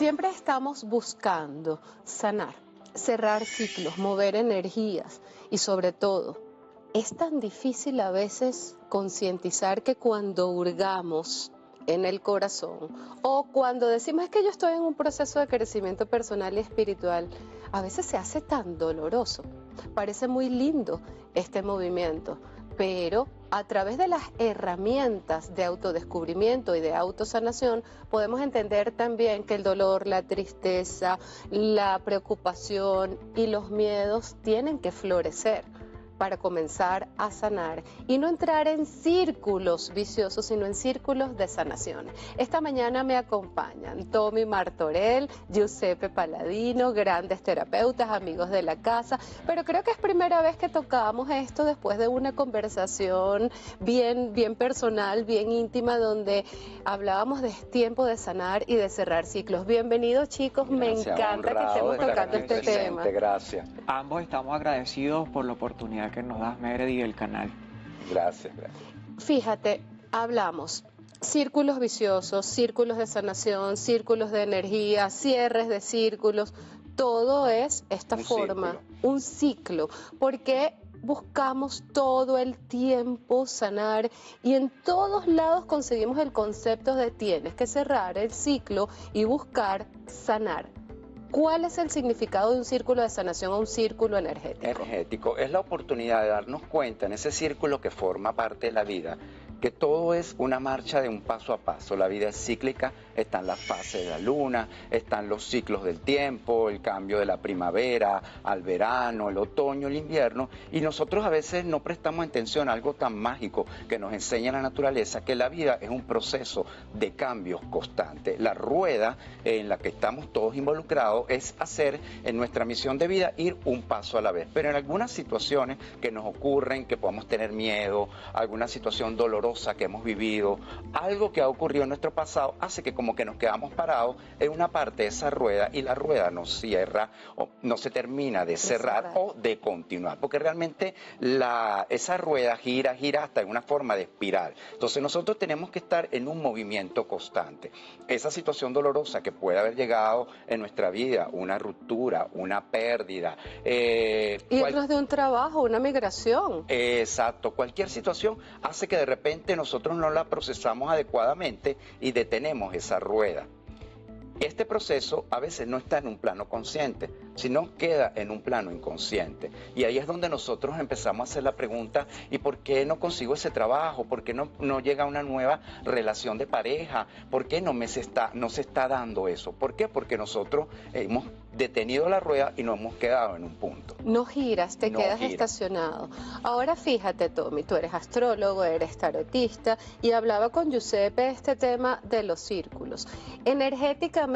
Siempre estamos buscando sanar, cerrar ciclos, mover energías y sobre todo, es tan difícil a veces concientizar que cuando hurgamos en el corazón o cuando decimos es que yo estoy en un proceso de crecimiento personal y espiritual, a veces se hace tan doloroso. Parece muy lindo este movimiento, pero a través de las herramientas de autodescubrimiento y de autosanación podemos entender también que el dolor, la tristeza, la preocupación y los miedos tienen que florecer para comenzar a sanar y no entrar en círculos viciosos, sino en círculos de sanación. Esta mañana me acompañan Tommy Martorell, Giuseppe Paladino, grandes terapeutas, amigos de la casa, pero creo que es primera vez que tocamos esto después de una conversación bien personal, bien íntima, donde hablábamos de tiempo de sanar y de cerrar ciclos. Bienvenidos, chicos, Gracias, me encanta que estemos tocando este tema. Gracias. Ambos estamos agradecidos por la oportunidad que nos das, Meredith, y el canal. Gracias. Fíjate, hablamos círculos viciosos, círculos de sanación, círculos de energía, cierres de círculos, todo es esta forma, un ciclo, porque buscamos todo el tiempo sanar y en todos lados conseguimos el concepto de tienes que cerrar el ciclo y buscar sanar. ¿Cuál es el significado de un círculo de sanación o un círculo energético? Es la oportunidad de darnos cuenta en ese círculo que forma parte de la vida, que todo es una marcha de un paso a paso. La vida es cíclica, están las fases de la luna, están los ciclos del tiempo, el cambio de la primavera al verano, el otoño, el invierno, y nosotros a veces no prestamos atención a algo tan mágico que nos enseña la naturaleza, que la vida es un proceso de cambios constantes. La rueda en la que estamos todos involucrados es hacer en nuestra misión de vida ir un paso a la vez, pero en algunas situaciones que nos ocurren, que podamos tener miedo, alguna situación dolorosa que hemos vivido, algo que ha ocurrido en nuestro pasado, hace que como que nos quedamos parados en una parte de esa rueda y la rueda no cierra o no se termina de cerrar o de continuar, porque realmente esa rueda gira hasta en una forma de espiral. Entonces nosotros tenemos que estar en un movimiento constante. Esa situación dolorosa que puede haber llegado en nuestra vida, una ruptura, una pérdida. Irnos de un trabajo, una migración. Exacto, cualquier situación hace que de repente nosotros no la procesamos adecuadamente y detenemos esa rueda. Este proceso a veces no está en un plano consciente, sino queda en un plano inconsciente. Y ahí es donde nosotros empezamos a hacer la pregunta, ¿y por qué no consigo ese trabajo? ¿Por qué no llega una nueva relación de pareja? ¿Por qué no se está dando eso? ¿Por qué? Porque nosotros hemos detenido la rueda y nos hemos quedado en un punto. No giras, te quedas estacionado. Ahora fíjate, Tommy, tú eres astrólogo, eres tarotista y hablaba con Giuseppe este tema de los círculos. Energéticamente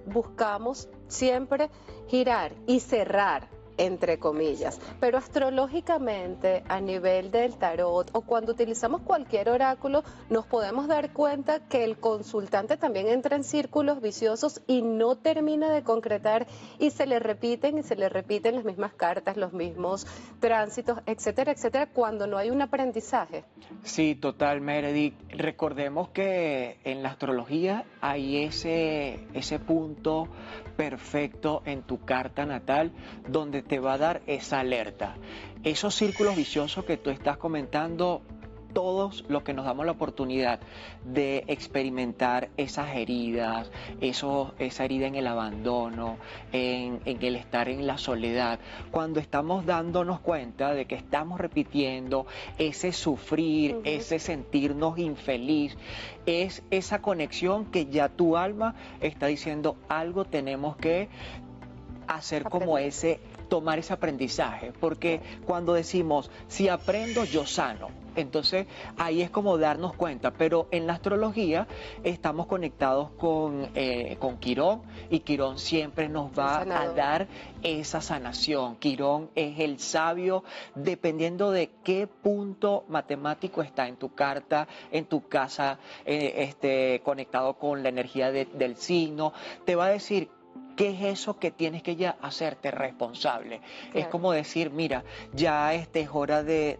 buscamos siempre girar y cerrar, entre comillas, pero astrológicamente a nivel del tarot o cuando utilizamos cualquier oráculo nos podemos dar cuenta que el consultante también entra en círculos viciosos y no termina de concretar y se le repiten las mismas cartas, los mismos tránsitos, etcétera, etcétera, cuando no hay un aprendizaje. Sí, total, Meredith. Recordemos que en la astrología hay ese punto perfecto en tu carta natal donde te va a dar esa alerta. Esos círculos viciosos que tú estás comentando, todos los que nos damos la oportunidad de experimentar esas heridas, esa herida en el abandono, en el estar en la soledad, cuando estamos dándonos cuenta de que estamos repitiendo ese sufrir, ese sentirnos infeliz, es esa conexión que ya tu alma está diciendo algo tenemos que hacer como tomar ese aprendizaje, porque cuando decimos, si aprendo, yo sano, entonces ahí es como darnos cuenta, pero en la astrología estamos conectados con Quirón y Quirón siempre nos va a dar esa sanación. Quirón es el sabio, dependiendo de qué punto matemático está en tu carta, en tu casa, conectado con la energía del signo, te va a decir ¿qué es eso que tienes que ya hacerte responsable? Claro. Es como decir, mira, ya es hora de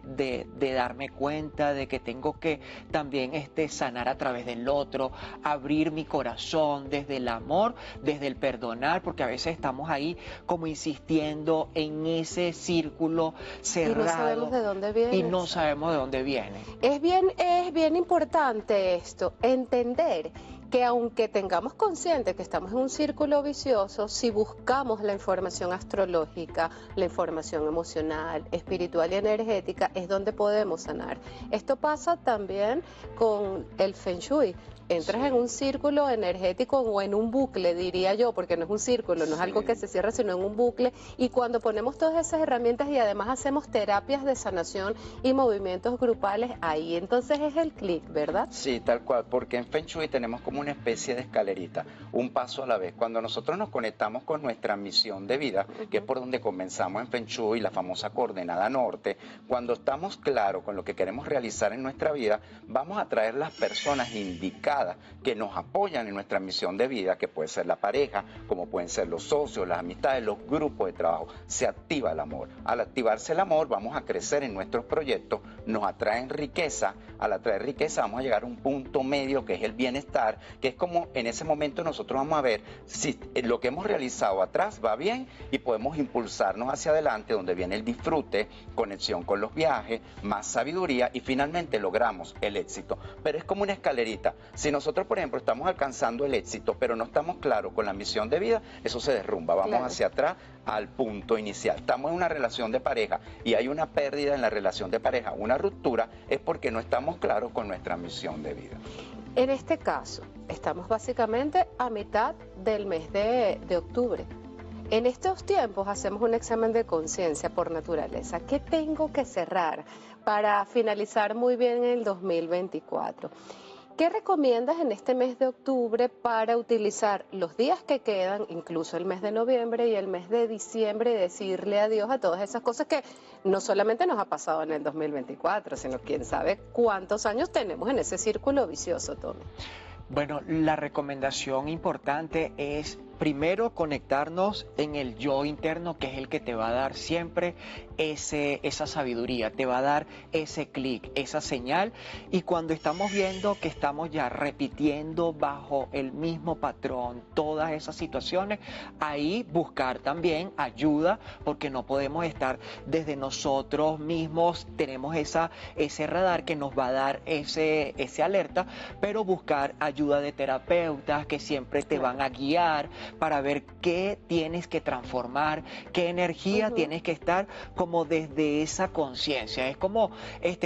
darme cuenta de que tengo que también sanar a través del otro, abrir mi corazón desde el amor, desde el perdonar, porque a veces estamos ahí como insistiendo en ese círculo cerrado. Y no sabemos de dónde viene. Y no sabemos de dónde viene. Es bien importante esto, entender que aunque tengamos consciente que estamos en un círculo vicioso, si buscamos la información astrológica, la información emocional, espiritual y energética, es donde podemos sanar. Esto pasa también con el Feng Shui. Entras en un círculo energético o en un bucle, diría yo, porque no es un círculo, no es algo que se cierra, sino en un bucle. Y cuando ponemos todas esas herramientas y además hacemos terapias de sanación y movimientos grupales, ahí entonces es el clic, ¿verdad? Sí, tal cual, porque en Feng Shui tenemos como una especie de escalerita, un paso a la vez. Cuando nosotros nos conectamos con nuestra misión de vida, que es por donde comenzamos en Feng Shui, la famosa coordenada norte, cuando estamos claros con lo que queremos realizar en nuestra vida, vamos a traer las personas indicadas que nos apoyan en nuestra misión de vida, que puede ser la pareja, como pueden ser los socios, las amistades, los grupos de trabajo. Se activa el amor. Al activarse el amor, vamos a crecer en nuestros proyectos, nos atraen riqueza. Al atraer riqueza, vamos a llegar a un punto medio que es el bienestar, que es como en ese momento nosotros vamos a ver si lo que hemos realizado atrás va bien y podemos impulsarnos hacia adelante, donde viene el disfrute, conexión con los viajes, más sabiduría y finalmente logramos el éxito. Pero es como una escalerita. Si nosotros, por ejemplo, estamos alcanzando el éxito, pero no estamos claros con la misión de vida, eso se derrumba. Vamos hacia atrás al punto inicial. Estamos en una relación de pareja y hay una pérdida en la relación de pareja, una ruptura, es porque no estamos claros con nuestra misión de vida. En este caso, estamos básicamente a mitad del mes de octubre. En estos tiempos hacemos un examen de conciencia por naturaleza. ¿Qué tengo que cerrar para finalizar muy bien el 2024? ¿Qué recomiendas en este mes de octubre para utilizar los días que quedan, incluso el mes de noviembre y el mes de diciembre, y decirle adiós a todas esas cosas que no solamente nos ha pasado en el 2024, sino quién sabe cuántos años tenemos en ese círculo vicioso, Tommy? Bueno, la recomendación importante es primero conectarnos en el yo interno, que es el que te va a dar siempre esa sabiduría, te va a dar ese clic, esa señal. Y cuando estamos viendo que estamos ya repitiendo bajo el mismo patrón todas esas situaciones, ahí buscar también ayuda, porque no podemos estar desde nosotros mismos, tenemos ese radar que nos va a dar ese alerta, pero buscar ayuda de terapeutas que siempre te van a guiar para ver qué tienes que transformar, qué energía tienes que estar como desde esa conciencia. Es como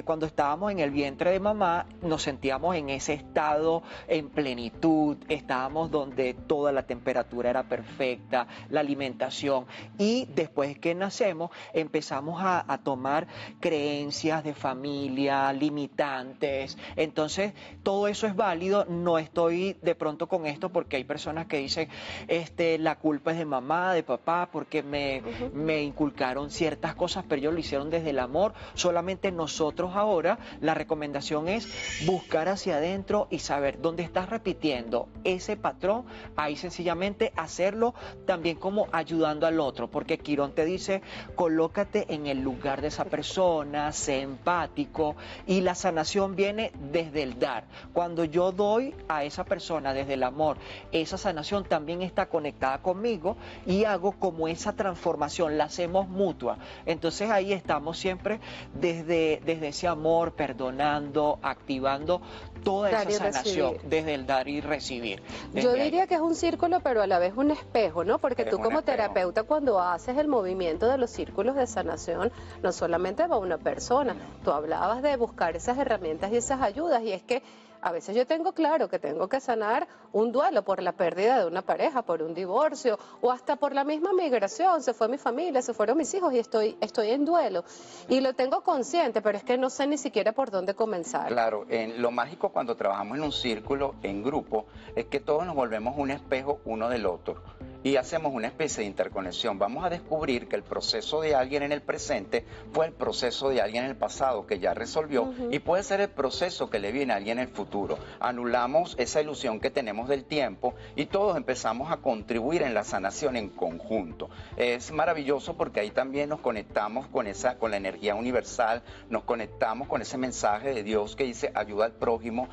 cuando estábamos en el vientre de mamá, nos sentíamos en ese estado en plenitud, estábamos donde toda la temperatura era perfecta, la alimentación, y después que nacemos empezamos a tomar creencias de familia, limitantes. Entonces todo eso es válido. No estoy de pronto con esto porque hay personas que dicen la culpa es de mamá, de papá, porque me inculcaron ciertas cosas, pero ellos lo hicieron desde el amor. Solamente nosotros ahora, la recomendación es buscar hacia adentro y saber dónde estás repitiendo ese patrón. Ahí sencillamente hacerlo también como ayudando al otro, porque Quirón te dice, colócate en el lugar de esa persona, sé empático, y la sanación viene desde el dar. Cuando yo doy a esa persona desde el amor, esa sanación también está conectada conmigo y hago como esa transformación, la hacemos mutua. Entonces ahí estamos siempre desde ese amor, perdonando, activando toda esa sanación, desde el dar y recibir. Yo diría que es un círculo, pero a la vez un espejo, ¿no? Porque tú como terapeuta, cuando haces el movimiento de los círculos de sanación, no solamente va una persona, tú hablabas de buscar esas herramientas y esas ayudas, y es que a veces yo tengo claro que tengo que sanar un duelo por la pérdida de una pareja, por un divorcio, o hasta por la misma migración. Se fue mi familia, se fueron mis hijos y estoy en duelo. Y lo tengo consciente, pero es que no sé ni siquiera por dónde comenzar. Claro, lo mágico cuando trabajamos en un círculo, en grupo, es que todos nos volvemos un espejo uno del otro. y hacemos una especie de interconexión. Vamos a descubrir que el proceso de alguien en el presente fue el proceso de alguien en el pasado que ya resolvió y puede ser el proceso que le viene a alguien en el futuro. Anulamos esa ilusión que tenemos del tiempo y todos empezamos a contribuir en la sanación en conjunto. Es maravilloso porque ahí también nos conectamos con la energía universal, nos conectamos con ese mensaje de Dios que dice ayuda al prójimo,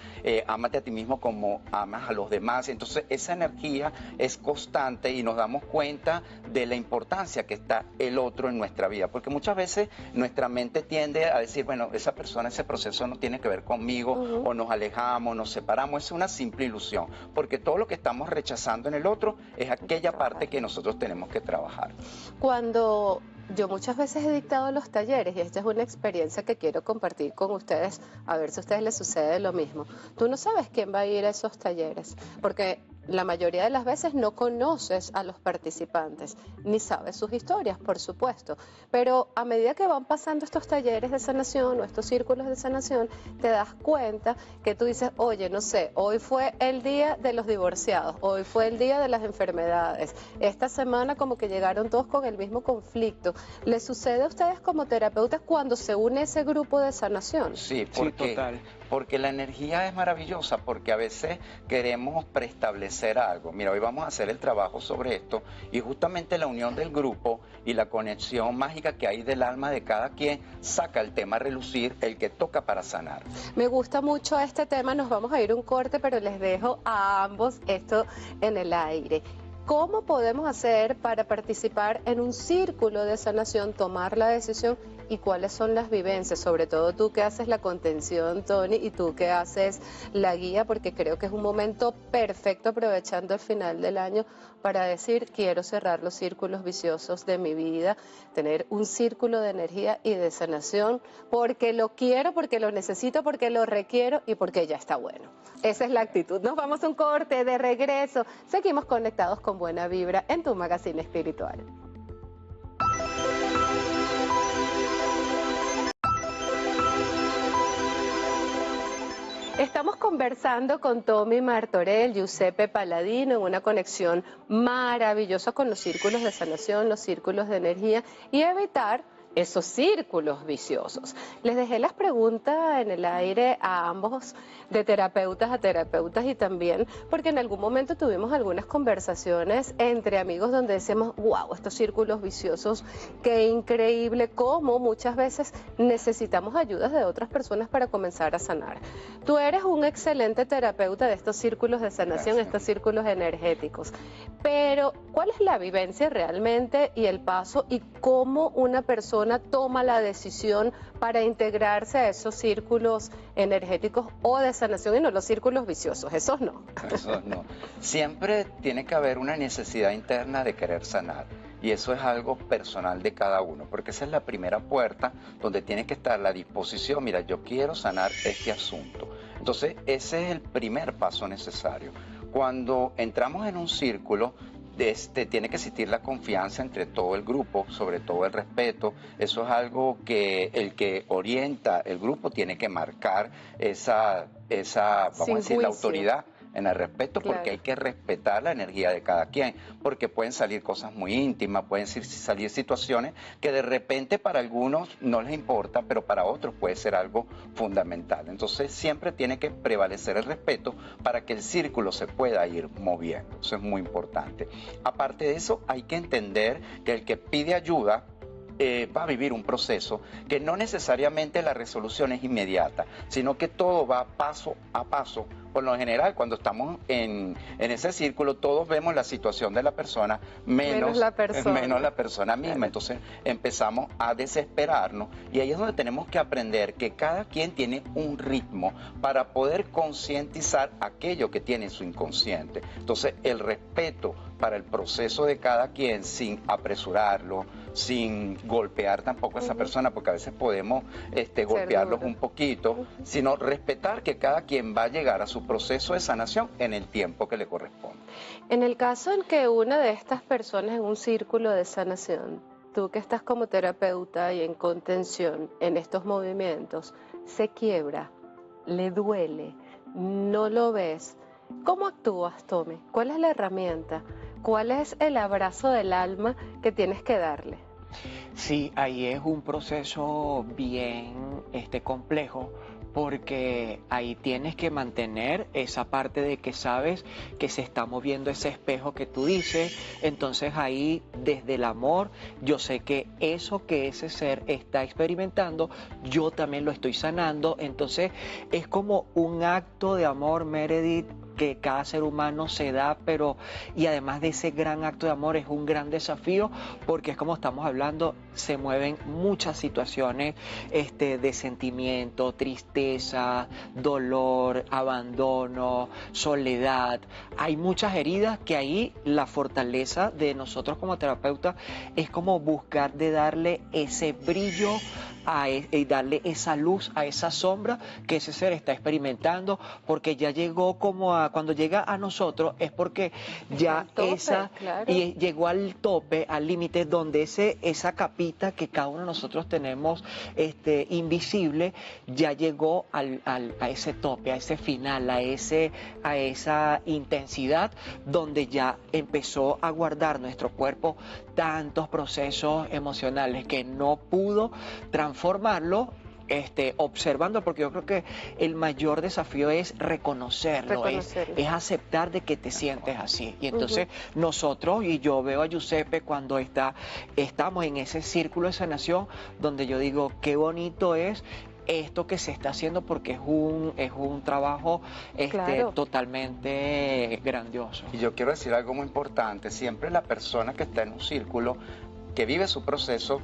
ámate a ti mismo como amas a los demás. Entonces esa energía es constante y nos damos cuenta de la importancia que está el otro en nuestra vida, porque muchas veces nuestra mente tiende a decir, bueno, esa persona, ese proceso no tiene que ver conmigo, o nos alejamos, nos separamos. Es una simple ilusión, porque todo lo que estamos rechazando en el otro es aquella parte que nosotros tenemos que trabajar. Cuando yo muchas veces he dictado los talleres, y esta es una experiencia que quiero compartir con ustedes, a ver si a ustedes les sucede lo mismo. Tú no sabes quién va a ir a esos talleres, porque la mayoría de las veces no conoces a los participantes, ni sabes sus historias, por supuesto. Pero a medida que van pasando estos talleres de sanación o estos círculos de sanación, te das cuenta que tú dices, oye, no sé, hoy fue el día de los divorciados, hoy fue el día de las enfermedades, esta semana como que llegaron todos con el mismo conflicto. ¿Les sucede a ustedes como terapeutas cuando se une ese grupo de sanación? Sí, total. Porque la energía es maravillosa, porque a veces queremos preestablecer algo. Mira, hoy vamos a hacer el trabajo sobre esto y justamente la unión del grupo y la conexión mágica que hay del alma de cada quien saca el tema a relucir, el que toca para sanar. Me gusta mucho este tema, nos vamos a ir un corte, pero les dejo a ambos esto en el aire. ¿Cómo podemos hacer para participar en un círculo de sanación, tomar la decisión y cuáles son las vivencias? Sobre todo tú que haces la contención, Tony, y tú que haces la guía, porque creo que es un momento perfecto aprovechando el final del año para decir, quiero cerrar los círculos viciosos de mi vida, tener un círculo de energía y de sanación, porque lo quiero, porque lo necesito, porque lo requiero y porque ya está bueno. Esa es la actitud. Nos vamos a un corte, de regreso. Seguimos conectados con Buena Vibra en tu magazine espiritual. Estamos conversando con Tommy Martorell, Giuseppe Paladino, en una conexión maravillosa con los círculos de sanación, los círculos de energía y evitar esos círculos viciosos. Les dejé las preguntas en el aire a ambos, de terapeutas a terapeutas, y también porque en algún momento tuvimos algunas conversaciones entre amigos donde decíamos, wow, estos círculos viciosos, qué increíble cómo muchas veces necesitamos ayuda de otras personas para comenzar a sanar. Tú eres un excelente terapeuta de estos círculos de sanación, Gracias. estos círculos energéticos, pero ¿cuál es la vivencia realmente y el paso y cómo una persona toma la decisión para integrarse a esos círculos energéticos o de sanación y no los círculos viciosos? Esos no. Esos no. Siempre tiene que haber una necesidad interna de querer sanar. Y eso es algo personal de cada uno, porque esa es la primera puerta donde tiene que estar la disposición. Mira, yo quiero sanar este asunto. Entonces, ese es el primer paso necesario. Cuando entramos en un círculo, tiene que existir la confianza entre todo el grupo, sobre todo el respeto. Eso es algo que el que orienta el grupo tiene que marcar esa vamos a decir, la autoridad en el respeto, porque Claro. hay que respetar la energía de cada quien, porque pueden salir cosas muy íntimas, pueden salir situaciones que de repente para algunos no les importa, pero para otros puede ser algo fundamental. Entonces siempre tiene que prevalecer el respeto para que el círculo se pueda ir moviendo. Eso es muy importante. Aparte de eso, hay que entender que el que pide ayuda va a vivir un proceso que no necesariamente la resolución es inmediata, sino que todo va paso a paso. Por lo general, cuando estamos en ese círculo, todos vemos la situación de la persona menos la persona misma. Claro. Entonces empezamos a desesperarnos y ahí es donde tenemos que aprender que cada quien tiene un ritmo para poder concientizar aquello que tiene en su inconsciente. Entonces el respeto para el proceso de cada quien sin apresurarlo, sin golpear tampoco a esa persona, porque a veces podemos golpearlos duro. un poquito, sino respetar que cada quien va a llegar a su proceso de sanación en el tiempo que le corresponde. En el caso en que una de estas personas en un círculo de sanación, tú que estás como terapeuta y en contención en estos movimientos, se quiebra, le duele, no lo ves, ¿cómo actúas, Tommy? ¿Cuál es la herramienta ¿Cuál es el abrazo del alma que tienes que darle? Sí, ahí es un proceso bien complejo, porque ahí tienes que mantener esa parte de que sabes que se está moviendo ese espejo que tú dices. Entonces ahí, desde el amor, yo sé que eso que ese ser está experimentando, yo también lo estoy sanando. Entonces es como un acto de amor, Meredith, que cada ser humano se da, pero y además de ese gran acto de amor es un gran desafío, porque es como estamos hablando, se mueven muchas situaciones de sentimiento, tristeza, dolor, abandono, soledad. Hay muchas heridas que ahí la fortaleza de nosotros como terapeutas es como buscar de darle ese brillo y darle esa luz a esa sombra que ese ser está experimentando, porque ya llegó como a, cuando llega a nosotros es porque ya tope, esa, claro. y llegó al tope, al límite donde esa capita que cada uno de nosotros tenemos invisible, ya llegó a ese tope, a ese final, a esa intensidad donde ya empezó a guardar nuestro cuerpo tantos procesos emocionales que no pudo transformarlo, observando, porque yo creo que el mayor desafío es reconocerlo, es aceptar de que te sientes así. Y entonces nosotros, y yo veo a Giuseppe cuando estamos en ese círculo de sanación, donde yo digo, qué bonito es esto que se está haciendo, porque es un trabajo Claro. totalmente grandioso. Y yo quiero decir algo muy importante, siempre la persona que está en un círculo, que vive su proceso,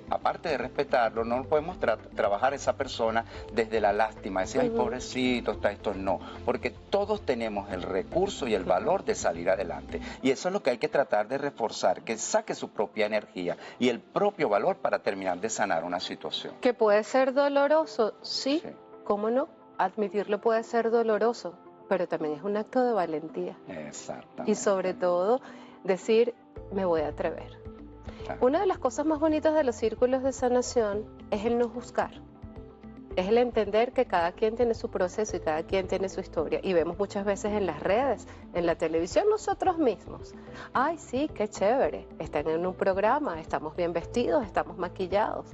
aparte de respetarlo, no podemos trabajar a esa persona desde la lástima, decir, ay, pobrecito, está esto, no, porque todos tenemos el recurso y el valor de salir adelante, y eso es lo que hay que tratar de reforzar, que saque su propia energía y el propio valor para terminar de sanar una situación. Que puede ser doloroso, sí, ¿cómo no? Admitirlo puede ser doloroso, pero también es un acto de valentía. Exactamente. Y sobre todo, decir, me voy a atrever. Una de las cosas más bonitas de los círculos de sanación es el no juzgar, es el entender que cada quien tiene su proceso y cada quien tiene su historia. Y vemos muchas veces en las redes, en la televisión, nosotros mismos. Ay, sí, qué chévere, están en un programa, estamos bien vestidos, estamos maquillados.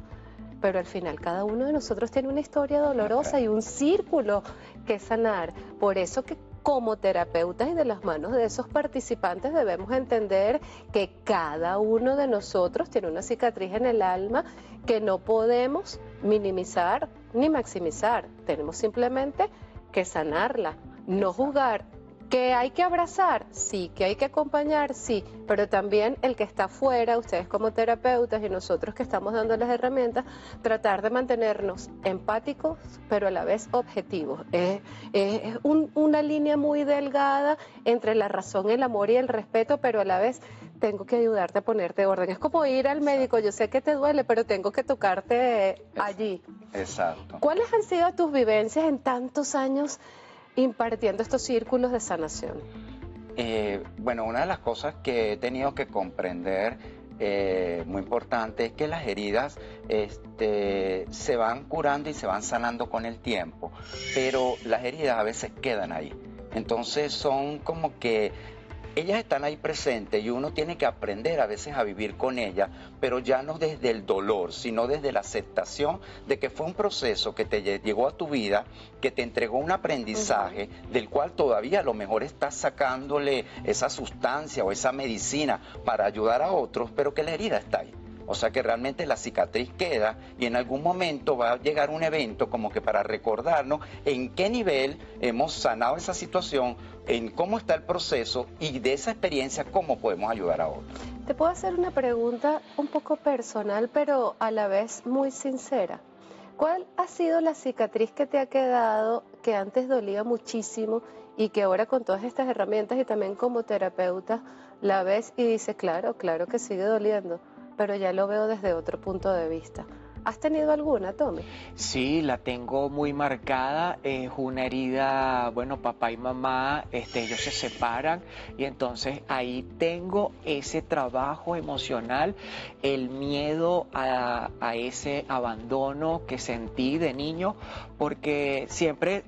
Pero al final cada uno de nosotros tiene una historia dolorosa y un círculo que sanar. Por eso que como terapeutas y de las manos de esos participantes debemos entender que cada uno de nosotros tiene una cicatriz en el alma que no podemos minimizar ni maximizar. Tenemos simplemente que sanarla, no juzgar. ¿Que hay que abrazar? Sí. ¿Que hay que acompañar? Sí. Pero también el que está afuera, ustedes como terapeutas y nosotros que estamos dando las herramientas, tratar de mantenernos empáticos, pero a la vez objetivos. Es una línea muy delgada entre la razón, el amor y el respeto, pero a la vez tengo que ayudarte a ponerte orden. Es como ir al médico, yo sé que te duele, pero tengo que tocarte allí. Exacto. ¿Cuáles han sido tus vivencias en tantos años impartiendo estos círculos de sanación? Bueno, una de las cosas que he tenido que comprender, muy importante, es que las heridas se van curando y se van sanando con el tiempo, pero las heridas a veces quedan ahí. Entonces son como que ellas están ahí presentes y uno tiene que aprender a veces a vivir con ellas, pero ya no desde el dolor, sino desde la aceptación de que fue un proceso que te llegó a tu vida, que te entregó un aprendizaje del cual todavía a lo mejor estás sacándole esa sustancia o esa medicina para ayudar a otros, pero que la herida está ahí. O sea que realmente la cicatriz queda y en algún momento va a llegar un evento como que para recordarnos en qué nivel hemos sanado esa situación, en cómo está el proceso y de esa experiencia cómo podemos ayudar a otros. Te puedo hacer una pregunta un poco personal, pero a la vez muy sincera. ¿Cuál ha sido la cicatriz que te ha quedado, que antes dolía muchísimo y que ahora con todas estas herramientas y también como terapeuta la ves y dices, claro que sigue doliendo, pero ya lo veo desde otro punto de vista? ¿Has tenido alguna, Tommy? Sí, la tengo muy marcada, es una herida, bueno, papá y mamá, ellos se separan y entonces ahí tengo ese trabajo emocional, el miedo a ese abandono que sentí de niño, porque siempre,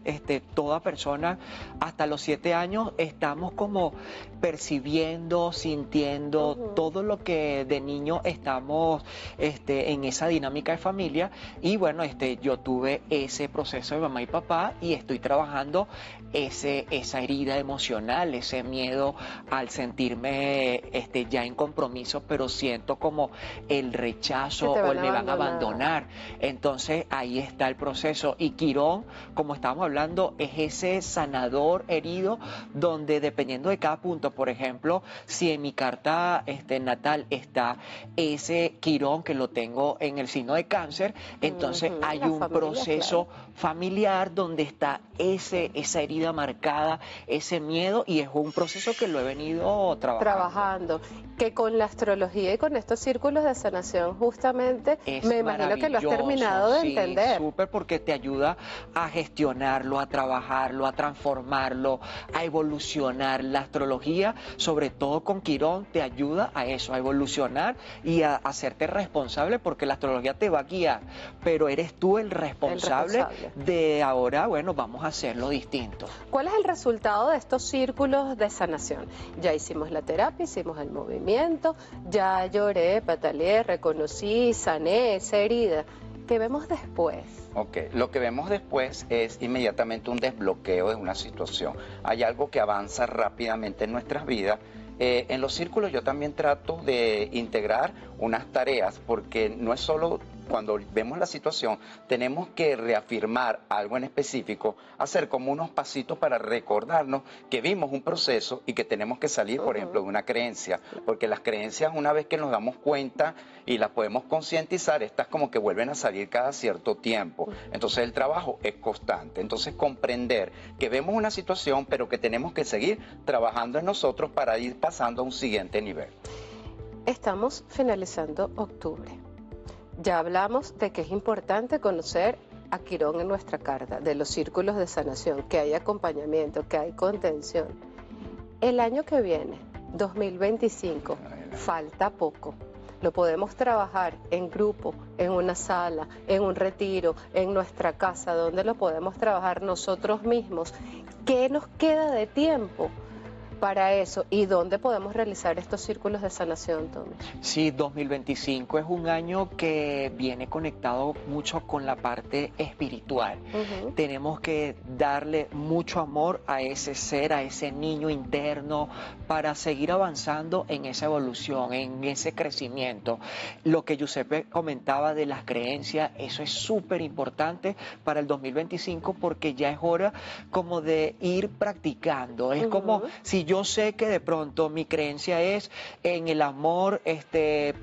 toda persona hasta los 7 años estamos como percibiendo, sintiendo todo lo que de niño estamos, en esa dinámica de familia. Y bueno, yo tuve ese proceso de mamá y papá y estoy trabajando esa herida emocional, ese miedo al sentirme ya en compromiso, pero siento como el rechazo o el me van a abandonar. Entonces ahí está el proceso. Y Quirón, como estábamos hablando, es ese sanador herido donde dependiendo de cada punto, por ejemplo, si en mi carta natal está ese Quirón que lo tengo en el signo de Cáncer, entonces hay un proceso familiar donde está esa herida marcada, ese miedo, y es un proceso que lo he venido trabajando. Que con la astrología y con estos círculos de sanación justamente me imagino que lo has terminado de entender. Súper, porque te ayuda a gestionarlo, a trabajarlo, a transformarlo, a evolucionar. La astrología, sobre todo con Quirón, te ayuda a eso, a evolucionar y a hacerte responsable, porque la astrología te va a guiar, pero eres tú el responsable de ahora, bueno, vamos a hacerlo distinto. ¿Cuál es el resultado de estos círculos de sanación? Ya hicimos la terapia, hicimos el movimiento, ya lloré, pataleé, reconocí, sané esa herida. ¿Qué vemos después? Ok, lo que vemos después es inmediatamente un desbloqueo de una situación. Hay algo que avanza rápidamente en nuestras vidas. En los círculos yo también trato de integrar unas tareas, porque no es solo cuando vemos la situación, tenemos que reafirmar algo en específico, hacer como unos pasitos para recordarnos que vimos un proceso y que tenemos que salir, por ejemplo, de una creencia, porque las creencias, una vez que nos damos cuenta y las podemos concientizar, estas como que vuelven a salir cada cierto tiempo. Entonces el trabajo es constante. Entonces comprender que vemos una situación, pero que tenemos que seguir trabajando en nosotros para ir pasando a un siguiente nivel. Estamos finalizando octubre. Ya hablamos de que es importante conocer a Quirón en nuestra carta, de los círculos de sanación, que hay acompañamiento, que hay contención. El año que viene, 2025, falta poco. Lo podemos trabajar en grupo, en una sala, en un retiro, en nuestra casa, donde lo podemos trabajar nosotros mismos. ¿Qué nos queda de tiempo para eso? ¿Y dónde podemos realizar estos círculos de sanación, Tommy? Sí, 2025 es un año que viene conectado mucho con la parte espiritual. Tenemos que darle mucho amor a ese ser, a ese niño interno, para seguir avanzando en esa evolución, en ese crecimiento. Lo que Giuseppe comentaba de las creencias, eso es súper importante para el 2025, porque ya es hora como de ir practicando. Es como si yo sé que de pronto mi creencia es en el amor,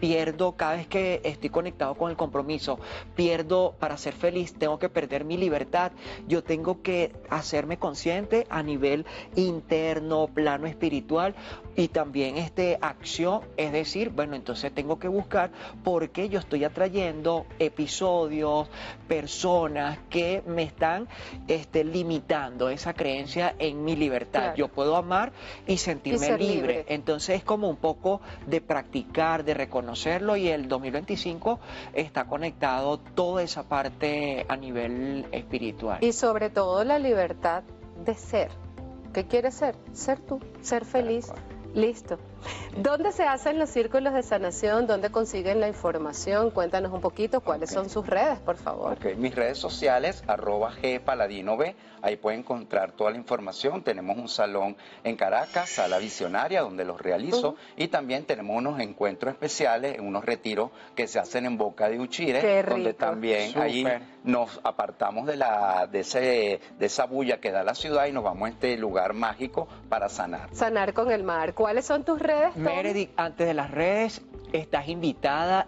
pierdo cada vez que estoy conectado con el compromiso, pierdo para ser feliz, tengo que perder mi libertad. Yo tengo que hacerme consciente a nivel interno, plano espiritual, y también acción, es decir, bueno, entonces tengo que buscar por qué yo estoy atrayendo episodios, personas que me están limitando esa creencia en mi libertad. Claro. Yo puedo amar y sentirme libre. Entonces es como un poco de practicar, de reconocerlo, y el 2025 está conectado toda esa parte a nivel espiritual. Y sobre todo la libertad de ser. ¿Qué quieres ser? Ser tú, ser feliz. Listo. ¿Dónde se hacen los círculos de sanación? ¿Dónde consiguen la información? Cuéntanos un poquito cuáles son sus redes, por favor. Mis redes sociales, @gpaladinob, ahí pueden encontrar toda la información. Tenemos un salón en Caracas, Sala Visionaria, donde los realizo, y también tenemos unos encuentros especiales, unos retiros que se hacen en Boca de Uchire, donde también ahí nos apartamos de esa bulla que da la ciudad y nos vamos a este lugar mágico para sanar. Sanar con el mar. ¿Cuáles son tus redes, Tom? Meredith, antes de las redes, estás invitada,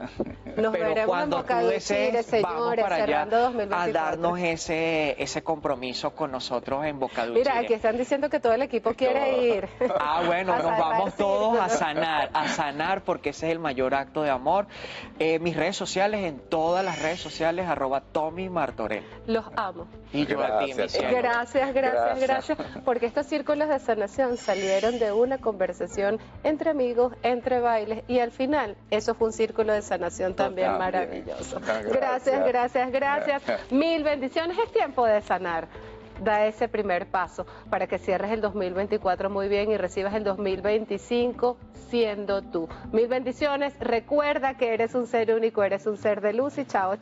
Nos pero veremos cuando en tú Boca del desees, Chile, vamos señores, para allá cerrando a 2024. darnos ese compromiso con nosotros en Boca del Mira, Chile. aquí están diciendo que todo el equipo quiere ir. Ah, bueno, A nos cerrar vamos todos círculos. a sanar, porque ese es el mayor acto de amor. Mis redes sociales, en todas las redes sociales, @TommyMartorell. Los amo. Y yo a ti, mi Gracias, cielo. Gracias, porque estos círculos de sanación salieron de una conversación entre amigos, entre bailes, y al final eso fue un círculo de sanación también maravilloso. Gracias. Mil bendiciones, es tiempo de sanar. Da ese primer paso para que cierres el 2024 muy bien y recibas el 2025 siendo tú. Mil bendiciones, recuerda que eres un ser único, eres un ser de luz y chao.